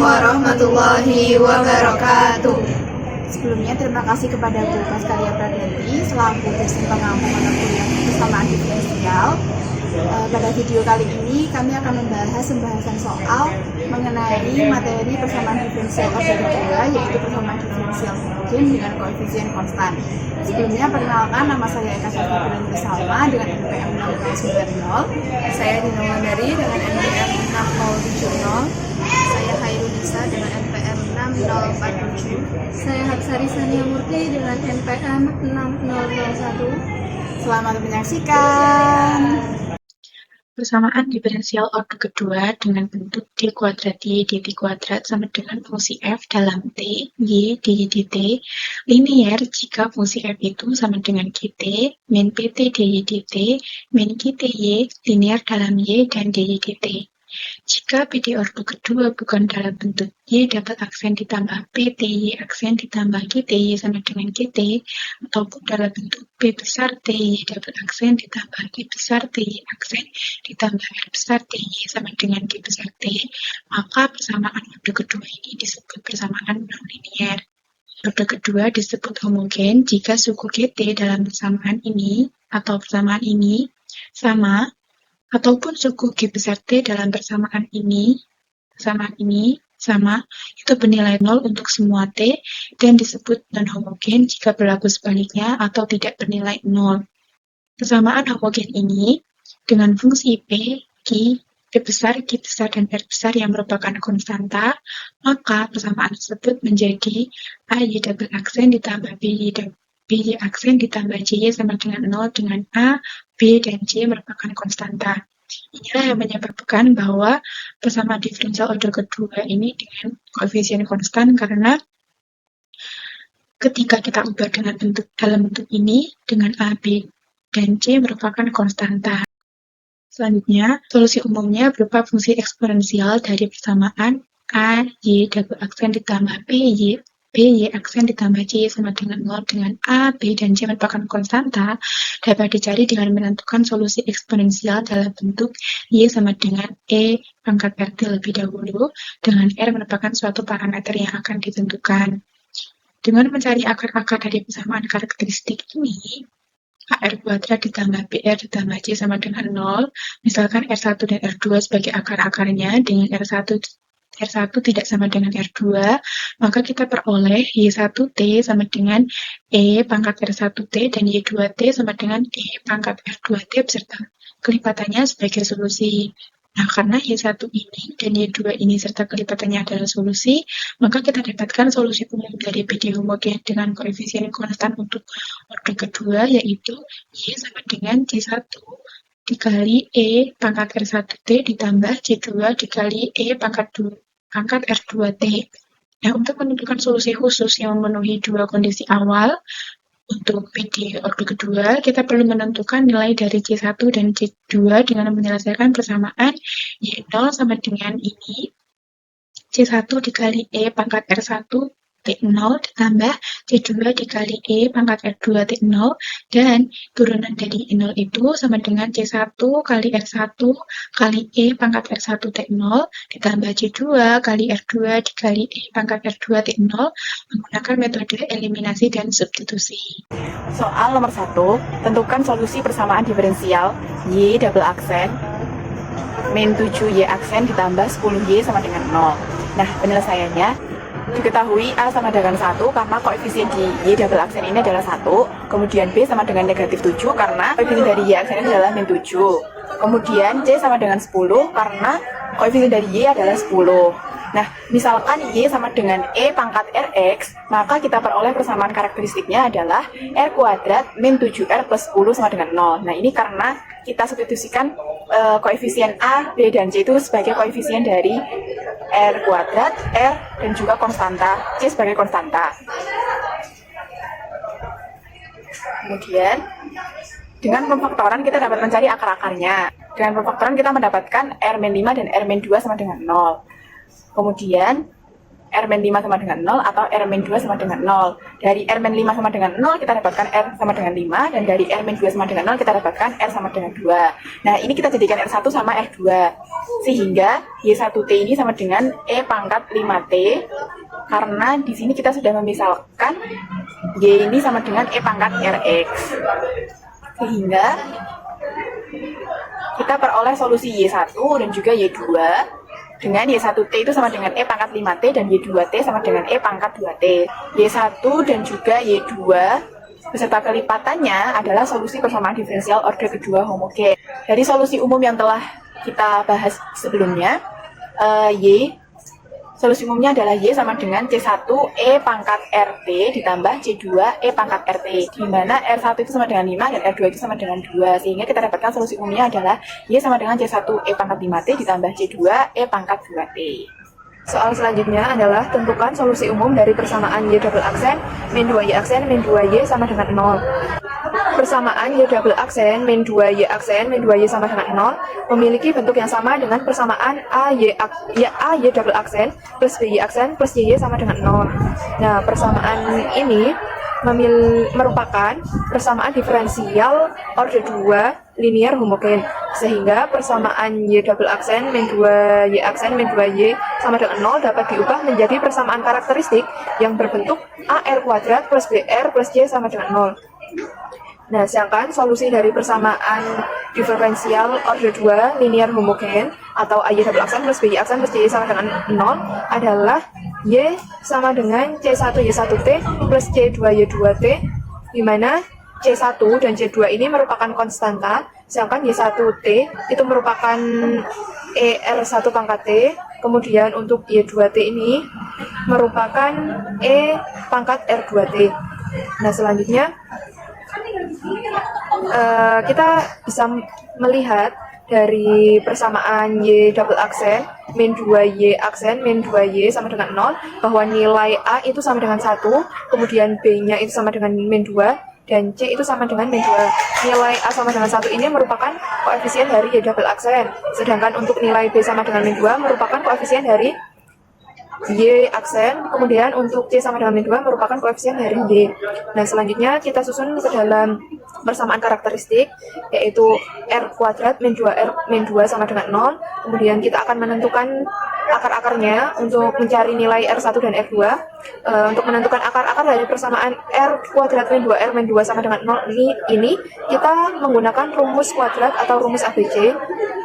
warahmatullahi wabarakatuh. Sebelumnya terima kasih kepada Bu Paskaria Pradanti selaku dosen pengampu mata kuliah persamaan diferensial. Pada video kali ini kami akan membahas pembahasan soal mengenai materi persamaan diferensial order kedua, yaitu persamaan diferensial homogen dengan koefisien konstan. Sebelumnya perkenalkan, nama saya Eka Syafriuddin Salma dengan NPM 6090. Saya Dina Wulandari dengan NPM 6070. Saya Hairunisa dengan NPM 6047. Saya Hapsari Sania Murti dengan NPM 6001. Selamat menyaksikan. Persamaan diferensial order kedua dengan bentuk D kuadrat Y dt kuadrat sama dengan fungsi F dalam T, Y, dy dt, linear jika fungsi F itu sama dengan GT, min PT dy dt, min GT Y, linear dalam Y dan dy dt. Jika PD order kedua bukan dalam bentuk Y dapat aksen ditambah PTY aksen ditambah GTY sama dengan GT, ataupun dalam bentuk B besar TY dapat aksen ditambah G besar TY aksen ditambah R besar TY sama dengan G besar T, maka persamaan order kedua ini disebut persamaan non-linear. Order kedua disebut homogen jika suku GT dalam persamaan ini atau persamaan ini sama, ataupun suku G besar T dalam persamaan ini sama, itu bernilai 0 untuk semua T dan disebut non-homogen jika berlaku sebaliknya atau tidak bernilai 0. Persamaan homogen ini dengan fungsi P, Q, P besar, Q besar, dan R besar yang merupakan konstanta, maka persamaan tersebut menjadi AY double aksen ditambah BY aksen ditambah JY sama dengan 0 dengan A, B, dan J merupakan konstanta. Inilah yang menyebabkan bahwa persamaan diferensial order kedua ini dengan koefisien konstan karena ketika kita ubah dengan dalam bentuk ini dengan A, B, dan C merupakan konstanta. Selanjutnya, solusi umumnya berupa fungsi eksponensial dari persamaan A, Y double aksen ditambah B, Y aksen ditambah J sama dengan 0 dengan A, B, dan J merupakan konstanta dapat dicari dengan menentukan solusi eksponensial dalam bentuk Y sama dengan E pangkat R terlebih dahulu, dengan R merupakan suatu parameter yang akan ditentukan. Dengan mencari akar-akar dari persamaan karakteristik ini, AR kuadrat ditambah BR ditambah C sama dengan 0, misalkan R1 dan R2 sebagai akar-akarnya dengan R1 tidak sama dengan R2, maka kita peroleh Y1T sama dengan E pangkat R1T dan Y2T sama dengan E pangkat R2T beserta kelipatannya sebagai solusi. Nah, karena Y1 ini dan Y2 ini serta kelipatannya adalah solusi, maka kita dapatkan solusi umum dari PD homogen dengan koefisien konstan untuk order kedua, yaitu Y sama dengan C1 dikali E pangkat R1T ditambah C2 dikali E pangkat R2T. Nah, untuk menentukan solusi khusus yang memenuhi dua kondisi awal, untuk PD order kedua, kita perlu menentukan nilai dari C1 dan C2 dengan menyelesaikan persamaan Y0 sama dengan ini, C1 dikali E pangkat R1 T0 ditambah C2 dikali E pangkat R2 T0, dan turunan dari 0 itu sama dengan C1 kali R1 kali E pangkat R1 T0 ditambah C2 kali R2 dikali E pangkat R2 T0 menggunakan metode eliminasi dan substitusi. Soal nomor 1, tentukan solusi persamaan diferensial Y double aksen min 7Y aksen ditambah 10Y sama dengan 0. Nah, penyelesaiannya diketahui A sama dengan 1 karena koefisien di Y double aksen ini adalah 1, kemudian B sama dengan negatif 7 karena koefisien dari Y aksen ini adalah min 7, kemudian C sama dengan 10 karena koefisien dari Y adalah 10. Nah, misalkan Y sama dengan E pangkat Rx, maka kita peroleh persamaan karakteristiknya adalah R kuadrat min 7R plus 10 sama dengan 0. Nah, ini karena kita substitusikan koefisien A, B, dan C itu sebagai koefisien dari R kuadrat, R, dan juga konstanta, C sebagai konstanta. Kemudian, dengan pemfaktoran kita dapat mencari akar-akarnya. Dengan pemfaktoran kita mendapatkan R-5 dan R-2 sama dengan 0. Kemudian, R-5 sama dengan 0 atau R-2 sama dengan 0. Dari R-5 sama dengan 0 kita dapatkan R sama dengan 5, dan dari R-2 sama dengan 0 kita dapatkan R sama dengan 2. Nah, ini kita jadikan R1 sama R2. Sehingga Y1T ini sama dengan E pangkat 5T, karena di sini kita sudah memisalkan Y ini sama dengan E pangkat Rx. Sehingga kita peroleh solusi Y1 dan juga Y2 dengan Y1T itu sama dengan E pangkat 5T dan Y2T sama dengan E pangkat 2T. Y1 dan juga Y2 beserta kelipatannya adalah solusi persamaan diferensial order kedua homogen. Dari solusi umum yang telah kita bahas sebelumnya, solusi umumnya adalah Y sama dengan C1 E pangkat RT ditambah C2 E pangkat RT, di mana R1 itu sama dengan 5 dan R2 itu sama dengan 2, sehingga kita dapatkan solusi umumnya adalah Y sama dengan C1 E pangkat 5T ditambah C2 E pangkat 2T. Soal selanjutnya adalah tentukan solusi umum dari persamaan Y double aksen min 2Y aksen min 2Y sama dengan 0. Persamaan Y double aksen min 2Y aksen min 2Y sama dengan 0 memiliki bentuk yang sama dengan persamaan AY double aksen plus BY aksen plus YY sama dengan 0. Nah, persamaan ini merupakan persamaan diferensial order 2 linear homogen, sehingga persamaan Y double aksen min 2Y aksen min 2Y sama dengan 0 dapat diubah menjadi persamaan karakteristik yang berbentuk AR kuadrat plus BR plus Y sama dengan 0. Nah, sedangkan solusi dari persamaan diferensial order 2 linear homogen atau AY double aksen plus BY aksen plus YY sama dengan 0 adalah Y sama dengan C1Y1T plus C2Y2T, di mana C1 dan C2 ini merupakan konstanta, sedangkan Y1T itu merupakan ER1 pangkat T, kemudian untuk Y2T ini merupakan E pangkat R2T. Nah, selanjutnya kita bisa melihat dari persamaan Y double aksen min 2Y aksen min 2Y sama dengan 0 bahwa nilai A itu sama dengan 1, kemudian B-nya itu sama dengan min 2, dan C itu sama dengan min 2. Nilai A sama dengan 1 ini merupakan koefisien dari Y double aksen, sedangkan untuk nilai B sama dengan min 2 merupakan koefisien dari Y aksen, kemudian untuk C sama dengan min 2 merupakan koefisien dari Y. Nah, selanjutnya kita susun ke dalam persamaan karakteristik, yaitu R kuadrat min 2R min 2 sama dengan 0. Kemudian kita akan menentukan akar-akarnya untuk mencari nilai R1 dan R2. Untuk menentukan akar-akar dari persamaan R kuadrat min 2R min 2 sama dengan 0 ini kita menggunakan rumus kuadrat atau rumus ABC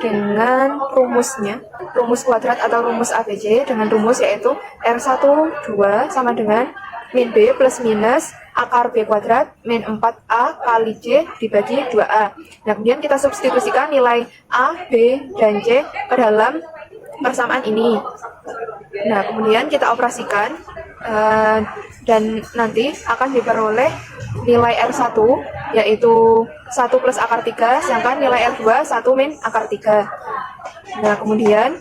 dengan rumus kuadrat atau rumus ABC dengan rumus yaitu R1 2 sama dengan min B plus minus akar B kuadrat min 4A kali C dibagi 2A. Nah, kemudian kita substitusikan nilai A, B, dan C ke dalam persamaan ini. Nah, kemudian kita operasikan dan nanti akan diperoleh nilai R1 yaitu 1 plus akar 3, sedangkan nilai R2 1 min akar 3. Nah, kemudian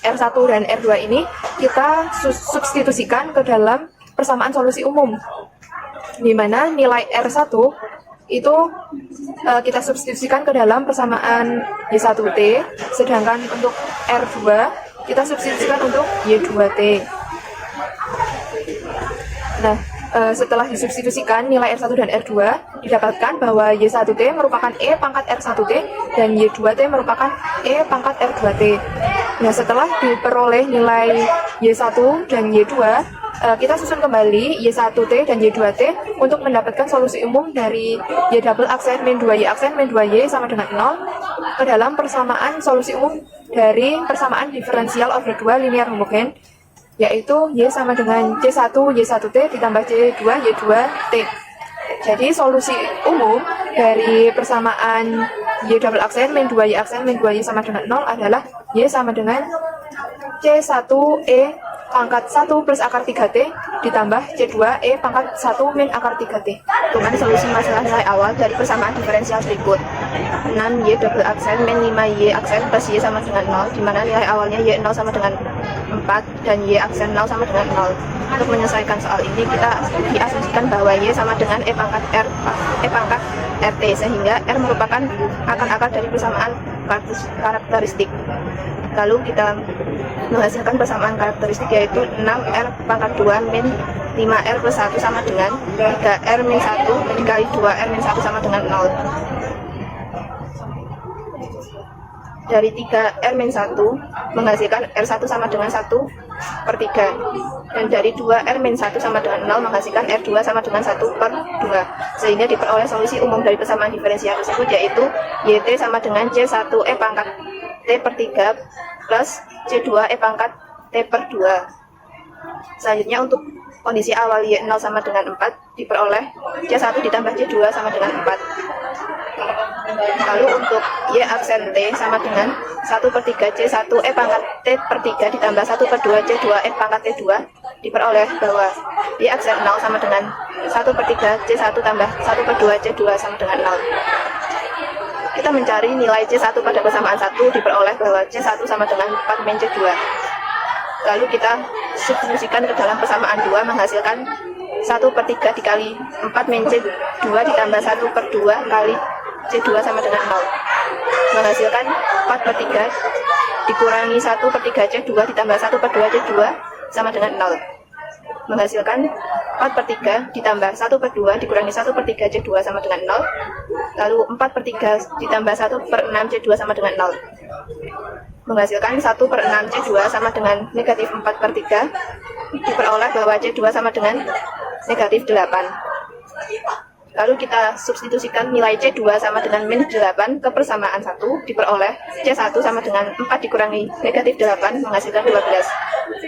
R1 dan R2 ini kita substitusikan ke dalam persamaan solusi umum, di mana nilai R1 itu kita substitusikan ke dalam persamaan Y1T, sedangkan untuk R2 kita substitusikan untuk Y2T. Nah, setelah disubstitusikan nilai R1 dan R2 didapatkan bahwa Y1T merupakan E pangkat R1T dan Y2T merupakan E pangkat R2T. Nah, setelah diperoleh nilai Y1 dan Y2, kita susun kembali Y1T dan Y2T untuk mendapatkan solusi umum dari Y double aksen min 2Y aksen min 2Y sama dengan 0 ke dalam persamaan solusi umum dari persamaan diferensial order 2 linear homogen, yaitu Y sama dengan C1 Y1T ditambah C2 Y2T. Jadi solusi umum dari persamaan Y double aksen min 2Y aksen min 2Y sama dengan 0 adalah Y sama dengan C1E pangkat 1 plus akar 3T ditambah C2E pangkat 1 min akar 3T. Dengan solusi masalah nilai awal dari persamaan diferensial berikut. 6Y double aksen min 5Y aksen plus Y sama dengan 0, di mana nilai awalnya Y0 sama dengan 4 dan Y aksen 0 sama dengan 0. Untuk menyelesaikan soal ini, kita diasumsikan bahwa Y sama dengan E pangkat RT, sehingga R merupakan akar-akar dari persamaan karakteristik. Lalu kita menghasilkan persamaan karakteristik, yaitu 6R pangkat 2 min 5R plus 1 sama dengan 3R min 1 dikali 2R min 1 sama dengan 0. Dari 3R min 1 menghasilkan R1 sama dengan 1/3, dan dari 2R min 1 sama dengan 0 menghasilkan R2 sama dengan 1/2, sehingga diperoleh solusi umum dari persamaan diferensial tersebut, yaitu YT sama dengan C1E pangkat T/3 plus C2E pangkat T/2. Selanjutnya untuk kondisi awal Y0 sama dengan 4 diperoleh C1 ditambah C2 sama dengan 4. Lalu untuk Y aksen T sama dengan 1/3 C1E pangkat T/3 ditambah 1/2 C2E pangkat T2 diperoleh bahwa Y aksen 0 sama dengan 1/3 C1 tambah 1/2 C2 sama dengan 0. Kita mencari nilai C1 pada persamaan 1 diperoleh bahwa C1 sama dengan 4 min C2. Lalu kita substitusikan ke dalam persamaan 2 menghasilkan 1/3 dikali 4 min C2 ditambah 1/2 kali C2 sama dengan 0. Menghasilkan 4/3 dikurangi 1/3 C2 ditambah 1/2 C2 sama dengan 0. Menghasilkan 4/3 ditambah 1/2 dikurangi 1/3 C2 sama dengan 0. Lalu 4/3 ditambah 1/6 C2 sama dengan 0. Menghasilkan 1/6 C2 sama dengan negatif 4/3. Diperoleh bahwa C2 sama dengan negatif 8. Lalu kita substitusikan nilai C2 sama dengan min 8 ke persamaan 1, diperoleh C1 sama dengan 4 dikurangi negatif 8 menghasilkan 12.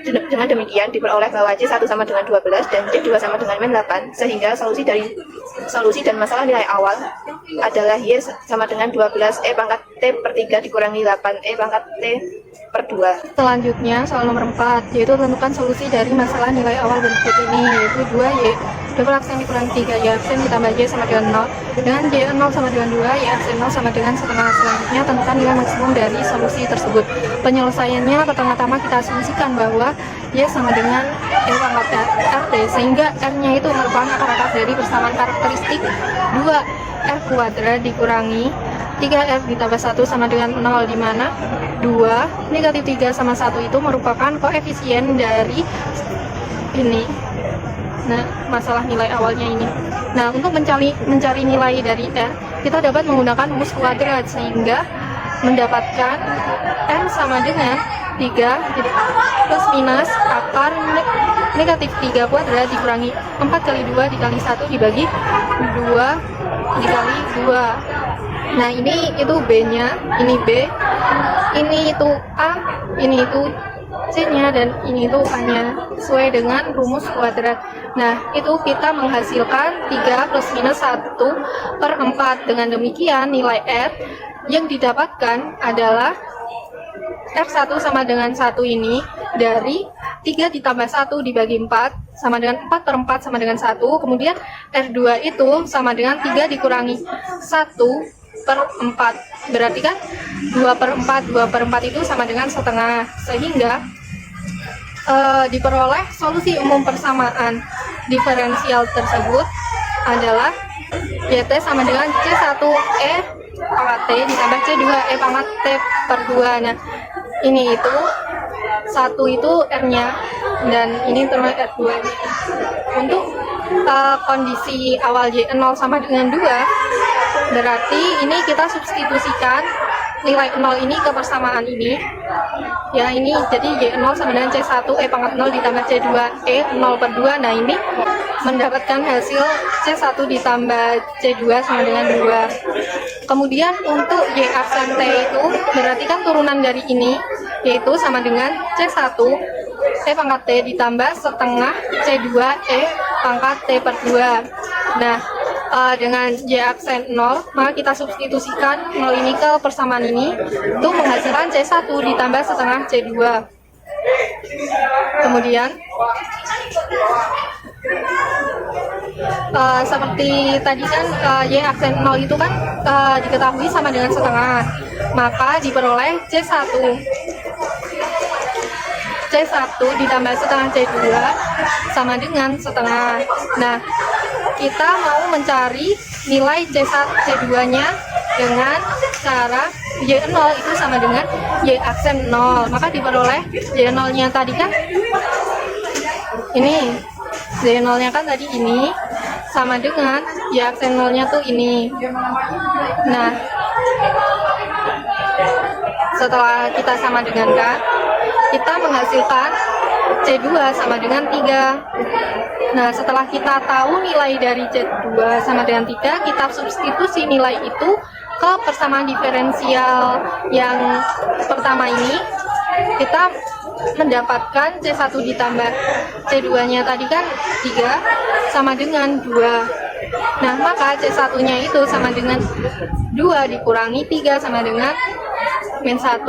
Dengan demikian diperoleh bahwa C1 sama dengan 12 dan C2 sama dengan min 8, sehingga solusi dan masalah nilai awal adalah Y sama dengan 12E pangkat T/3 dikurangi 8E pangkat T/2. Selanjutnya soal nomor 4, yaitu tentukan solusi dari masalah nilai awal berikut ini, yaitu 2Y double aksen dikurangi 3 Y aksen ditambah Y sama dengan 0, dengan Y0 sama dengan 2, Y aksen 0 sama dengan setengah. Selanjutnya tentukan nilai maksimum dari solusi tersebut. Penyelesaiannya pertama-tama kita asumsikan bahwa Y sama dengan E pangkat RT, sehingga R-nya itu merupakan akar-akar dari persamaan karakteristik 2R kuadrat dikurangi 3R ditambah 1 sama dengan 0, di mana 2 negatif 3 sama 1 itu merupakan koefisien dari ini. Nah, masalah nilai awalnya ini. Nah, untuk mencari nilai dari R, kita dapat menggunakan rumus kuadrat, sehingga mendapatkan R sama dengan 3 plus minus akar negatif 3 kuadrat dikurangi 4 kali 2 dikali 1 dibagi 2 dikali 2. Nah, ini itu B-nya, ini B, ini itu A, ini itu C-nya, dan ini itu A-nya, sesuai dengan rumus kuadrat. Nah, itu kita menghasilkan 3 plus minus 1/4. Dengan demikian, nilai R yang didapatkan adalah R1 sama dengan 1 ini dari 3 ditambah 1 dibagi 4 sama dengan 4/4 sama dengan 1. Kemudian R2 itu sama dengan 3 dikurangi 1/4. Berarti kan 2/4 itu sama dengan setengah. Sehingga diperoleh solusi umum persamaan diferensial tersebut adalah YT sama dengan C1E pangkat T ditambah C2E pangkat T/2. Nah, ini itu 1 itu R-nya dan ini terus R2 nya. Untuk kondisi awal Y0 sama dengan 2, berarti ini kita substitusikan nilai 0 ini ke persamaan ini. Ya, ini jadi Y0 sama dengan C1E pangkat 0 ditambah C2E 0/2. Nah, ini mendapatkan hasil C1 ditambah C2 sama dengan 2. Kemudian untuk Y aksen T itu berarti kan turunan dari ini, yaitu sama dengan C1 E pangkat T ditambah setengah C2E pangkat T/2. Nah, dengan Y aksen 0, maka kita substitusikan 0 ini ke persamaan ini untuk menghasilkan C1 ditambah setengah C2. Kemudian seperti tadi kan Y aksen 0 itu kan diketahui sama dengan setengah, maka diperoleh C1 ditambah setengah C2 sama dengan setengah. Nah, kita mau mencari nilai C2 nya dengan cara Y0 itu sama dengan Y aksen 0. Maka diperoleh Y0-nya tadi kan ini. Y0-nya kan tadi ini sama dengan Y aksen 0-nya tuh ini. Nah, setelah kita sama dengankan, kita menghasilkan C2 sama dengan 3. Nah, setelah kita tahu nilai dari C2 sama dengan 3, kita substitusi nilai itu ke persamaan diferensial yang pertama ini. Kita mendapatkan C1 ditambah C2-nya tadi kan 3 sama dengan 2. Nah, maka C1-nya itu sama dengan 2 dikurangi 3 sama dengan min 1.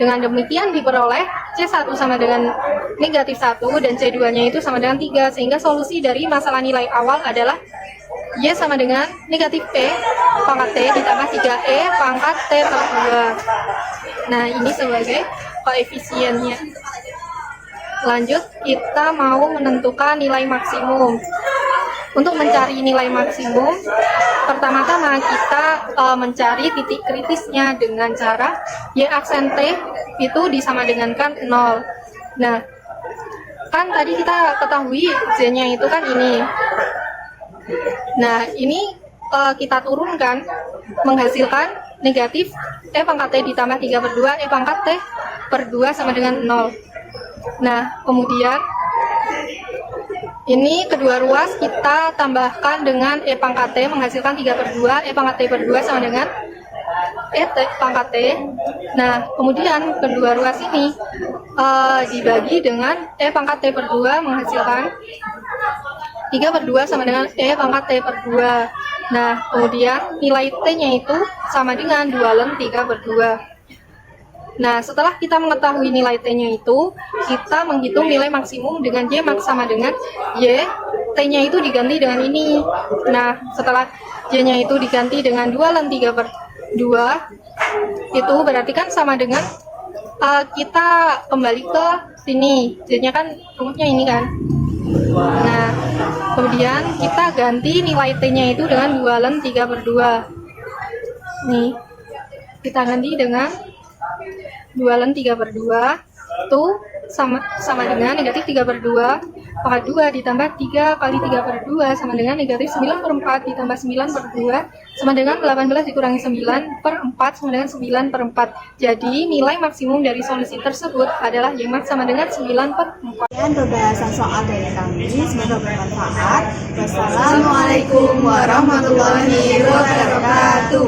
Dengan demikian diperoleh C1 sama dengan negatif 1 dan C2-nya itu sama dengan 3, sehingga solusi dari masalah nilai awal adalah Y sama dengan negatif P pangkat T ditambah 3E pangkat T per 2. Nah, ini sebagai koefisiennya. Lanjut, kita mau menentukan nilai maksimum. Untuk mencari nilai maksimum, pertama-tama kita mencari titik kritisnya dengan cara Y aksen T itu disama dengankan 0. Nah, kan tadi kita ketahui Z-nya itu kan ini. Nah, ini kita turunkan menghasilkan negatif E pangkat T ditambah 3 per 2 E pangkat T per 2 sama dengan 0. Nah, kemudian ini kedua ruas kita tambahkan dengan E pangkat T menghasilkan 3 per 2 E pangkat T per 2 sama dengan E T pangkat T. Nah, kemudian kedua ruas ini dibagi dengan E pangkat T per 2 menghasilkan 3 per 2 sama dengan E pangkat T per 2. Nah, kemudian nilai T-nya itu sama dengan 2 ln 3 per 2. Nah, setelah kita mengetahui nilai T-nya itu, kita menghitung nilai maksimum dengan Y max sama dengan Y. T-nya itu diganti dengan ini. Nah, setelah Y-nya itu diganti dengan 2 ln 3 per 2, itu berarti kan sama dengan kita kembali ke sini. Y-nya kan rumusnya ini kan. Nah, kemudian kita ganti nilai T-nya itu dengan 2 ln 3 per 2. Nih, kita ganti dengan 2 ln 3 per 2 itu sama dengan negatif 3 per 2 pangkat 2 ditambah 3 kali 3 per 2 sama dengan negatif 9 per 4 ditambah 9 per 2 sama dengan 18 dikurangi 9 per 4 sama dengan 9 per 4. Jadi nilai maksimum dari solusi tersebut adalah Y max sama dengan 9 per 4. Sekian pembahasan soal dari kami, semoga bermanfaat. Wassalamualaikum warahmatullahi wabarakatuh.